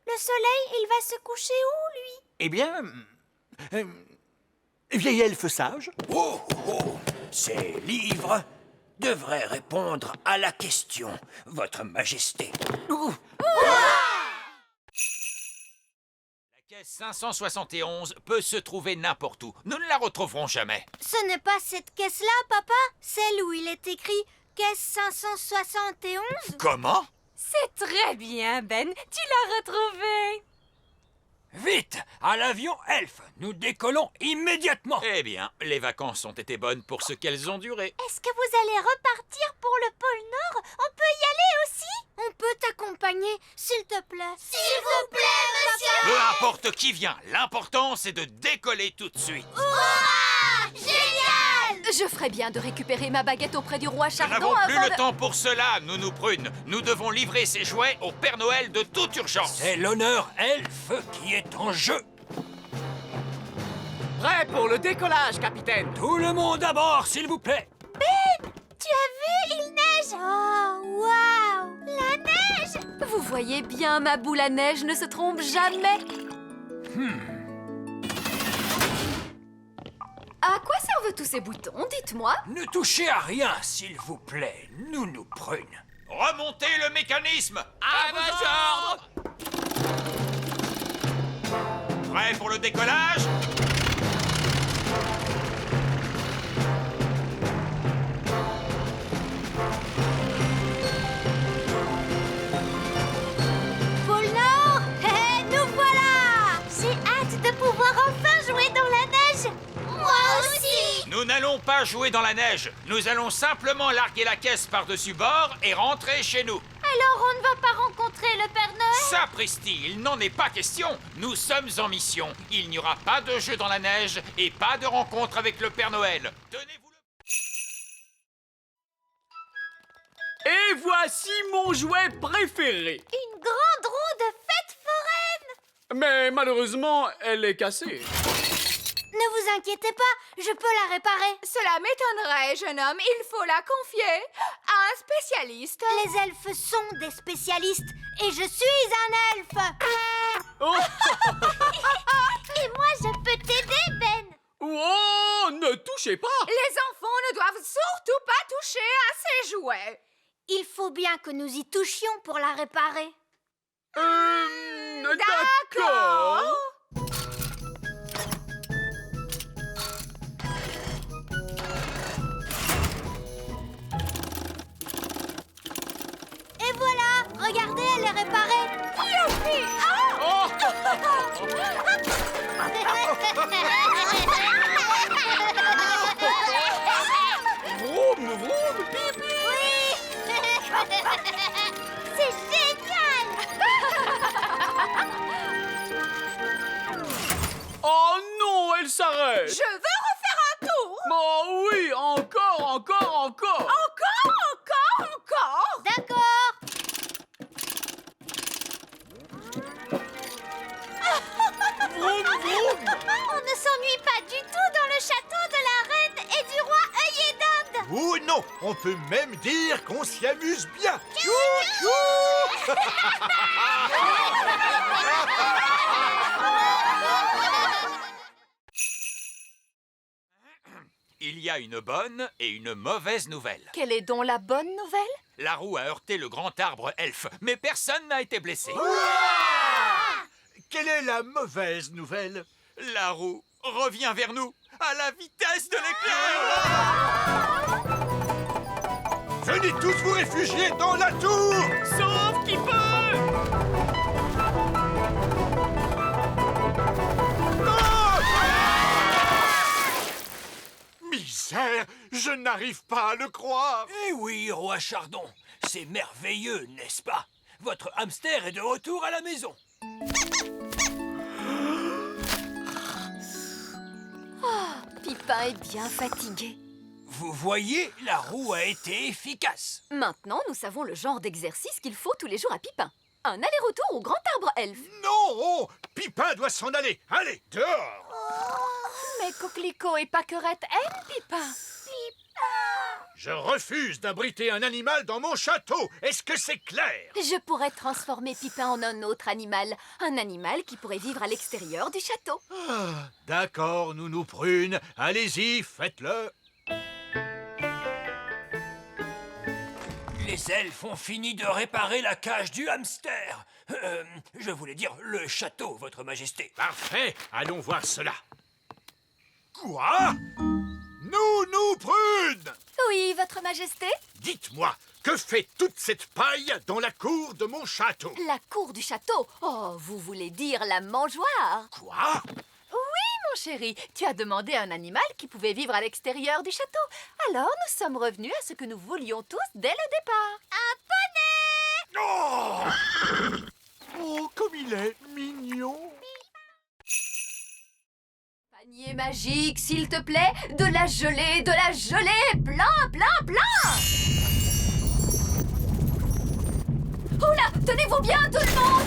Speaker 1: le soleil, il va se coucher où, lui?
Speaker 4: Eh bien... vieil elfe sage.
Speaker 5: Oh, oh, oh. Ces livres devraient répondre à la question, Votre Majesté.
Speaker 6: La caisse 571 peut se trouver n'importe où. Nous ne la retrouverons jamais.
Speaker 1: Ce n'est pas cette caisse-là, papa? Celle où il est écrit caisse 571?
Speaker 6: Comment?
Speaker 11: C'est très bien, Ben. Tu l'as retrouvé.
Speaker 5: Vite, à l'avion elfe, nous décollons immédiatement.
Speaker 6: Eh bien, les vacances ont été bonnes pour ce qu'elles ont duré.
Speaker 1: Est-ce que vous allez repartir pour le pôle Nord? On peut y aller aussi? On peut t'accompagner, s'il te plaît. S'il vous plaît, monsieur!
Speaker 6: Peu importe qui vient, l'important c'est de décoller tout de suite.
Speaker 1: Génial!
Speaker 7: Je ferais bien de récupérer ma baguette auprès du roi
Speaker 6: Nous
Speaker 7: Chardon
Speaker 6: n'avons plus
Speaker 7: avant
Speaker 6: le
Speaker 7: de...
Speaker 6: temps pour cela, Nounou Prune. Nous devons livrer ces jouets au Père Noël de toute urgence.
Speaker 5: C'est l'honneur elfe qui est en jeu.
Speaker 9: Prêt pour le décollage, capitaine.
Speaker 5: Tout le monde à bord, s'il vous plaît.
Speaker 1: Tu as vu, il neige! Oh, waouh! La neige!
Speaker 7: Vous voyez bien, ma boule à neige ne se trompe jamais. À quoi servent tous ces boutons, dites-moi?
Speaker 5: Ne touchez à rien, s'il vous plaît, Nounou Prune.
Speaker 6: Remontez le mécanisme! À vos ordres! Prêt pour le décollage?
Speaker 1: Pôle Nord! Hé, nous voilà! J'ai hâte de pouvoir enfin jouer dans la neige! Moi aussi!
Speaker 6: Nous n'allons pas jouer dans la neige. Nous allons simplement larguer la caisse par-dessus bord et rentrer chez nous.
Speaker 1: Alors on ne va pas rencontrer le Père Noël?
Speaker 6: Sapristi, il n'en est pas question. Nous sommes en mission. Il n'y aura pas de jeu dans la neige et pas de rencontre avec le Père Noël. Tenez-vous le...
Speaker 9: Et voici mon jouet préféré.
Speaker 1: Une grande roue de fête foraine!
Speaker 9: Mais malheureusement, elle est cassée.
Speaker 1: Ne vous inquiétez pas, je peux la réparer.
Speaker 3: Cela m'étonnerait, jeune homme. Il faut la confier à un spécialiste.
Speaker 1: Les elfes sont des spécialistes et je suis un elfe.
Speaker 9: Oh,
Speaker 1: Et moi, je peux t'aider, Ben.
Speaker 9: oh, ne touchez pas.
Speaker 3: Les enfants ne doivent surtout pas toucher à ces jouets.
Speaker 1: Il faut bien que nous y touchions pour la réparer.
Speaker 9: D'accord.
Speaker 1: Et voilà, regardez, elle est réparée.
Speaker 3: Youpi!
Speaker 9: Oh, Allez!
Speaker 3: Je veux refaire un tour.
Speaker 9: Oh oui, encore!
Speaker 3: Encore.
Speaker 1: D'accord.
Speaker 9: Vroom, vroom!
Speaker 2: On ne s'ennuie pas du tout dans le château de la reine et du roi œillet d'Inde.
Speaker 4: Oh non, on peut même dire qu'on s'y amuse bien.
Speaker 6: Il y a une bonne et une mauvaise nouvelle.
Speaker 3: Quelle est donc la bonne nouvelle?
Speaker 6: La roue a heurté le grand arbre elfe, mais personne n'a été blessé.
Speaker 4: Quelle est la mauvaise nouvelle?
Speaker 6: La roue revient vers nous à la vitesse de l'éclair.
Speaker 4: Venez tous vous réfugier dans la tour!
Speaker 9: Sauf qui peut!
Speaker 4: Misère, je n'arrive pas à le croire.
Speaker 5: Eh oui, roi Chardon, c'est merveilleux, n'est-ce pas? Votre hamster est de retour à la maison.
Speaker 3: Pipin est bien fatigué.
Speaker 5: Vous voyez, la roue a été efficace.
Speaker 3: Maintenant, nous savons le genre d'exercice qu'il faut tous les jours à Pipin. Un aller-retour au grand arbre elfe.
Speaker 4: Non, Pipin doit s'en aller. Allez, dehors.
Speaker 3: Mais Coquelicot et Pâquerette aiment Pipin.
Speaker 4: Je refuse d'abriter un animal dans mon château. Est-ce que c'est clair?
Speaker 3: Je pourrais transformer Pipin en un autre animal. Un animal qui pourrait vivre à l'extérieur du château.
Speaker 4: D'accord, Nounou Prune. Allez-y, faites-le.
Speaker 5: Les elfes ont fini de réparer la cage du hamster. Je voulais dire le château, votre majesté.
Speaker 4: Parfait, allons voir cela. Quoi? Nounou Prune!
Speaker 3: Oui, votre majesté?
Speaker 4: Dites-moi, que fait toute cette paille dans la cour de mon château?
Speaker 3: La cour du château. Oh, vous voulez dire la mangeoire?
Speaker 4: Quoi?
Speaker 11: Mon chéri, tu as demandé un animal qui pouvait vivre à l'extérieur du château. Alors, nous sommes revenus à ce que nous voulions tous dès le départ.
Speaker 4: Oh! Oh, comme il est mignon!
Speaker 3: Panier magique, s'il te plaît. De la gelée, plein, plein, plein. Oula, tenez-vous bien, tout le monde.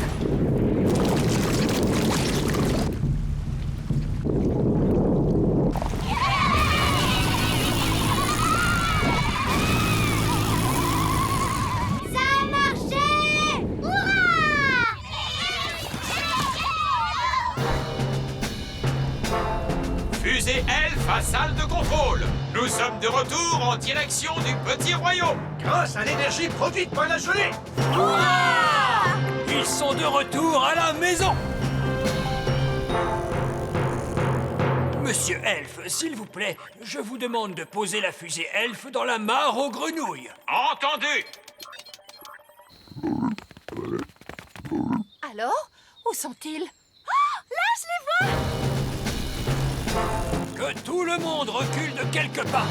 Speaker 6: Fusée elfe à salle de contrôle. Nous sommes de retour en direction du petit royaume.
Speaker 4: Grâce à l'énergie produite par la gelée!
Speaker 5: Ils sont de retour à la maison. Monsieur Elfe, s'il vous plaît, je vous demande de poser la fusée Elfe dans la mare aux grenouilles.
Speaker 6: Entendu.
Speaker 11: Alors, où sont-ils?
Speaker 5: Que tout le monde recule de quelques pas.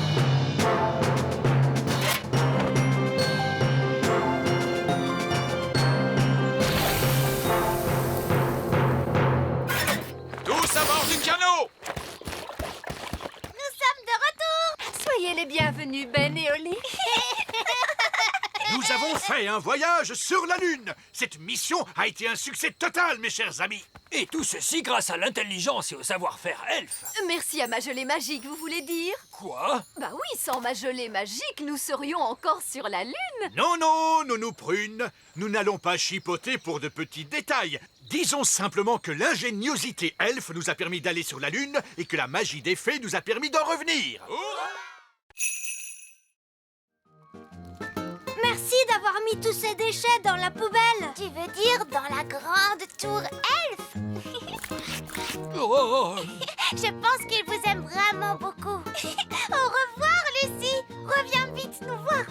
Speaker 6: Tous à bord du canot.
Speaker 2: Nous sommes de retour.
Speaker 11: Soyez les bienvenus, Ben et Oli.
Speaker 4: Nous avons fait un voyage sur la Lune. Cette mission a été un succès total, mes chers amis.
Speaker 5: Et tout ceci grâce à l'intelligence et au savoir-faire elfe.
Speaker 3: Merci à ma gelée magique, vous voulez dire?
Speaker 5: Quoi?
Speaker 3: Bah oui, sans ma gelée magique, nous serions encore sur la Lune.
Speaker 4: Non, non, Nounou Prune, nous n'allons pas chipoter pour de petits détails. Disons simplement que l'ingéniosité elfe nous a permis d'aller sur la Lune et que la magie des fées nous a permis d'en revenir.
Speaker 1: Merci d'avoir mis tous ces déchets dans la poubelle.
Speaker 2: Tu veux dire dans la grande tour elfe?
Speaker 5: Oh,
Speaker 2: Je pense qu'il vous aime vraiment beaucoup. Au revoir, Lucie. Reviens vite nous voir.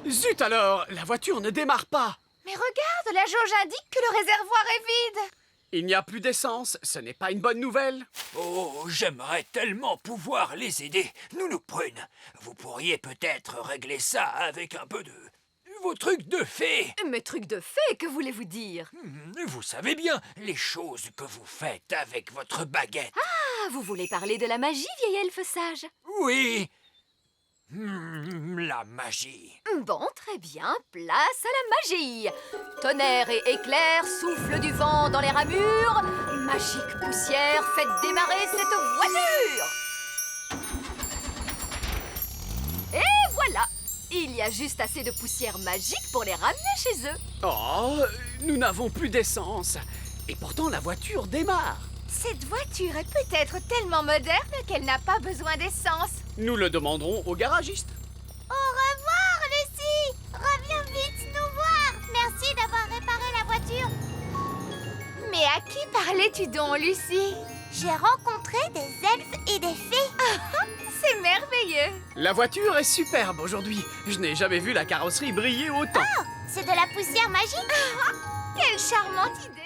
Speaker 9: Zut alors, la voiture ne démarre pas.
Speaker 11: Mais regarde, la jauge indique que le réservoir est vide.
Speaker 9: Il n'y a plus d'essence, ce n'est pas une bonne nouvelle.
Speaker 5: oh, j'aimerais tellement pouvoir les aider. Nounou Prune, vous pourriez peut-être régler ça avec un peu de Vos trucs de fée.
Speaker 3: Mes trucs de fée, que voulez-vous dire?
Speaker 5: Vous savez bien, les choses que vous faites avec votre baguette.
Speaker 3: Ah, vous voulez parler de la magie, vieil elfe sage?
Speaker 5: Oui. La magie.
Speaker 3: Bon, très bien, place à la magie. Tonnerre et éclair soufflent du vent dans les ramures. Magique poussière, faites démarrer cette voiture. Et voilà, il y a juste assez de poussière magique pour les ramener chez eux.
Speaker 9: Oh, nous n'avons plus d'essence. Et pourtant, la voiture démarre.
Speaker 2: Cette voiture est peut-être tellement moderne qu'elle n'a pas besoin d'essence.
Speaker 9: Nous le demanderons au garagiste.
Speaker 2: Au revoir, Lucie! Reviens vite nous voir! Merci d'avoir réparé la voiture. Mais à qui parlais-tu donc, Lucie? J'ai rencontré des elfes et des fées. C'est merveilleux!
Speaker 9: La voiture est superbe aujourd'hui. Je n'ai jamais vu la carrosserie briller autant.
Speaker 2: Oh, c'est de la poussière magique? Quelle charmante idée!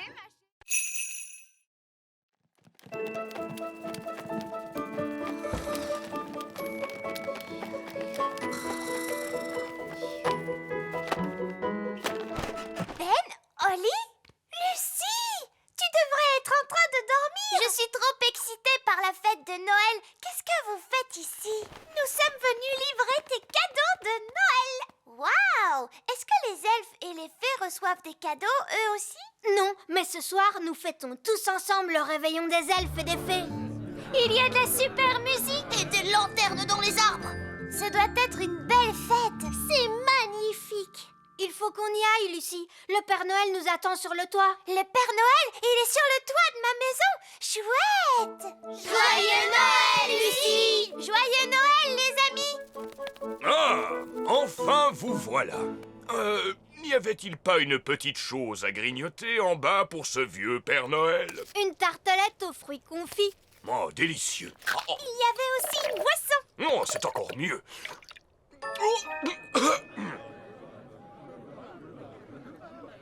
Speaker 2: Ollie? Lucie! Tu devrais être en train de dormir! Je suis trop excitée par la fête de Noël. Qu'est-ce que vous faites ici? Nous sommes venus livrer tes cadeaux de Noël! Waouh! Est-ce que les elfes et les fées reçoivent des cadeaux, eux aussi?
Speaker 1: Non, mais ce soir, nous fêtons tous ensemble le réveillon des elfes et des fées.
Speaker 2: Il y a de la super musique et des lanternes dans les arbres. Ce doit être une belle fête. C'est magnifique.
Speaker 1: Il faut qu'on y aille, Lucie. Le Père Noël nous attend sur le toit.
Speaker 2: Le Père Noël, il est sur le toit de ma maison. Chouette! Joyeux Noël, Lucie! Joyeux Noël, les amis!
Speaker 12: Ah, enfin vous voilà. N'y avait-il pas une petite chose à grignoter en bas pour ce vieux Père Noël?
Speaker 1: Une tartelette aux fruits confits.
Speaker 12: Oh, délicieux. Oh,
Speaker 2: Il y avait aussi une boisson.
Speaker 12: oh, c'est encore mieux.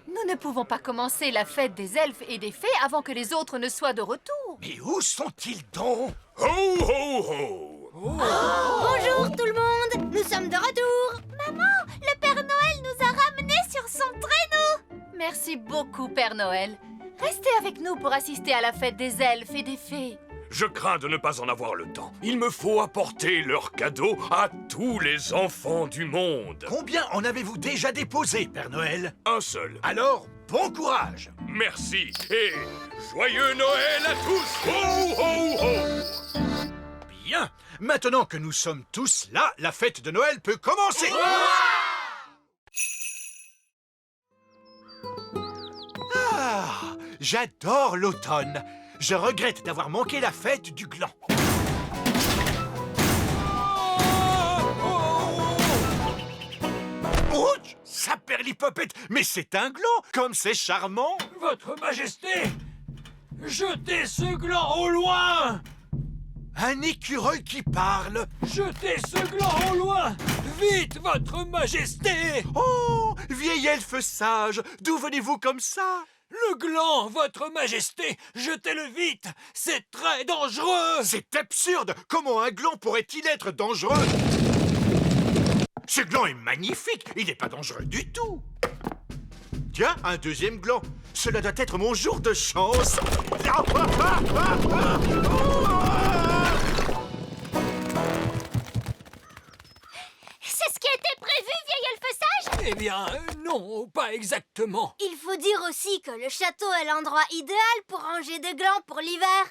Speaker 13: Nous ne pouvons pas commencer la fête des elfes et des fées avant que les autres ne soient de retour.
Speaker 12: Mais où sont-ils donc? Ho, ho, ho!
Speaker 1: Bonjour tout le monde. Nous sommes de retour.
Speaker 2: Maman, le Père Noël nous a ramenés sur son traîneau.
Speaker 13: Merci beaucoup, Père Noël. Restez avec nous pour assister à la fête des elfes et des fées.
Speaker 12: Je crains de ne pas en avoir le temps. Il me faut apporter leurs cadeaux à tous les enfants du monde.
Speaker 4: Combien en avez-vous déjà déposé, Père Noël?
Speaker 12: Un seul.
Speaker 4: Alors, bon courage.
Speaker 12: Merci et joyeux Noël à tous! Ho, ho, ho!
Speaker 4: Bien. Maintenant que nous sommes tous là, la fête de Noël peut commencer. Ah, j'adore l'automne. Je regrette d'avoir manqué la fête du gland. Ouch, ça perlipopette, mais c'est un gland, comme c'est charmant.
Speaker 5: Votre Majesté, jetez ce gland au loin.
Speaker 4: Un écureuil qui parle.
Speaker 5: Jetez ce gland au loin. Vite, Votre Majesté.
Speaker 4: Oh, vieil elfe sage, d'où venez-vous comme ça?
Speaker 5: Le gland, Votre Majesté, jetez-le vite. C'est très dangereux.
Speaker 4: C'est absurde. Comment un gland pourrait-il être dangereux? Ce gland est magnifique. Il n'est pas dangereux du tout. Tiens, un deuxième gland. Cela doit être mon jour de chance.
Speaker 2: C'est ce qui était prévu, vieil elfe sage?
Speaker 5: Eh bien, non, pas exactement.
Speaker 1: Il faut dire aussi que le château est l'endroit idéal pour ranger des glands pour l'hiver.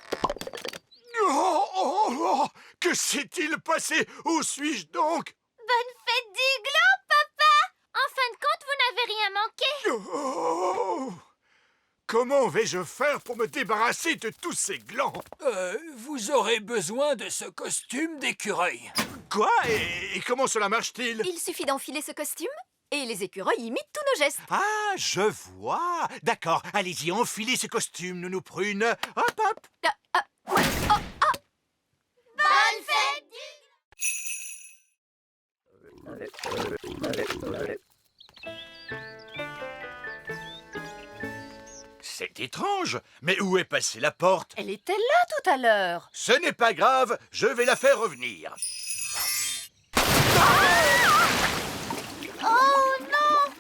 Speaker 4: Oh, oh, oh, que s'est-il passé? Où suis-je donc?
Speaker 2: Bonne fête du gland, papa! En fin de compte, vous n'avez rien manqué.
Speaker 4: Oh, comment vais-je faire pour me débarrasser de tous ces glands?
Speaker 5: Vous aurez besoin de ce costume d'écureuil.
Speaker 4: Quoi? Et comment cela marche-t-il?
Speaker 3: Il suffit d'enfiler ce costume et les écureuils imitent tous nos gestes.
Speaker 4: Ah, je vois. D'accord, allez-y, enfilez ce costume, Nounou Prune. Hop, hop.
Speaker 2: Bonne fête
Speaker 4: C'est étrange, mais où est passée la porte?
Speaker 13: Elle était là tout à l'heure.
Speaker 4: Ce n'est pas grave, je vais la faire revenir.
Speaker 2: Oh non!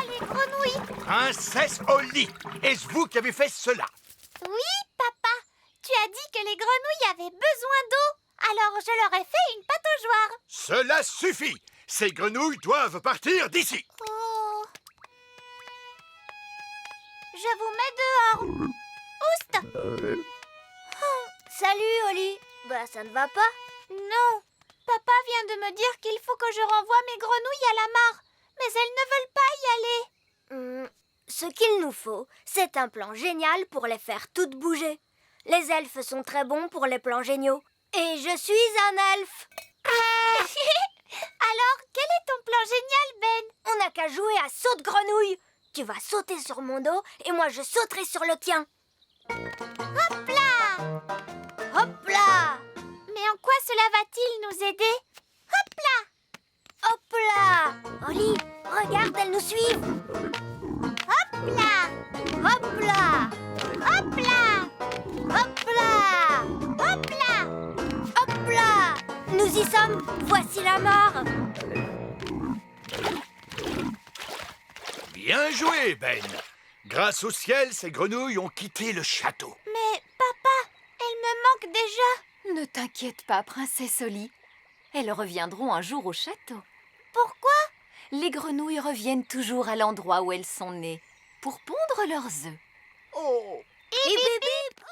Speaker 2: les grenouilles.
Speaker 4: Princesse Holly, est-ce vous qui avez fait cela?
Speaker 2: Oui, papa. Tu as dit que les grenouilles avaient besoin d'eau. Alors je leur ai fait une pataugeoire.
Speaker 4: Cela suffit. Ces grenouilles doivent partir d'ici.
Speaker 2: Oh. Je vous mets dehors. Oust.
Speaker 1: Salut, Holly. Bah, ça ne va pas.
Speaker 2: Non. Papa vient de me dire qu'il faut que je renvoie mes grenouilles à la mare. Mais elles ne veulent pas y aller.
Speaker 1: Ce qu'il nous faut, c'est un plan génial pour les faire toutes bouger. Les elfes sont très bons pour les plans géniaux. Et je suis un elfe.
Speaker 2: Alors, quel est ton plan génial, Ben?
Speaker 1: On n'a qu'à jouer à saute-grenouille. Tu vas sauter sur mon dos et moi je sauterai sur le tien.
Speaker 2: Hop là!
Speaker 1: Hop là!
Speaker 2: Mais en quoi cela va-t-il nous aider? Hop là!
Speaker 1: Hop là! Holly, regarde, elles nous suivent.
Speaker 2: Hop là!
Speaker 1: Hop là!
Speaker 2: Hop là!
Speaker 1: Hop là!
Speaker 2: Hop là!
Speaker 1: Hop là! Nous y sommes. Voici la mare.
Speaker 4: Bien joué, Ben. Grâce au ciel, ces grenouilles ont quitté le château.
Speaker 2: Mais papa, elles me manquent déjà.
Speaker 7: Ne t'inquiète pas, princesse Holly. Elles reviendront un jour au château.
Speaker 2: Pourquoi?
Speaker 7: Les grenouilles reviennent toujours à l'endroit où elles sont nées, pour pondre leurs œufs.
Speaker 1: Oh! Bip, bip, bip.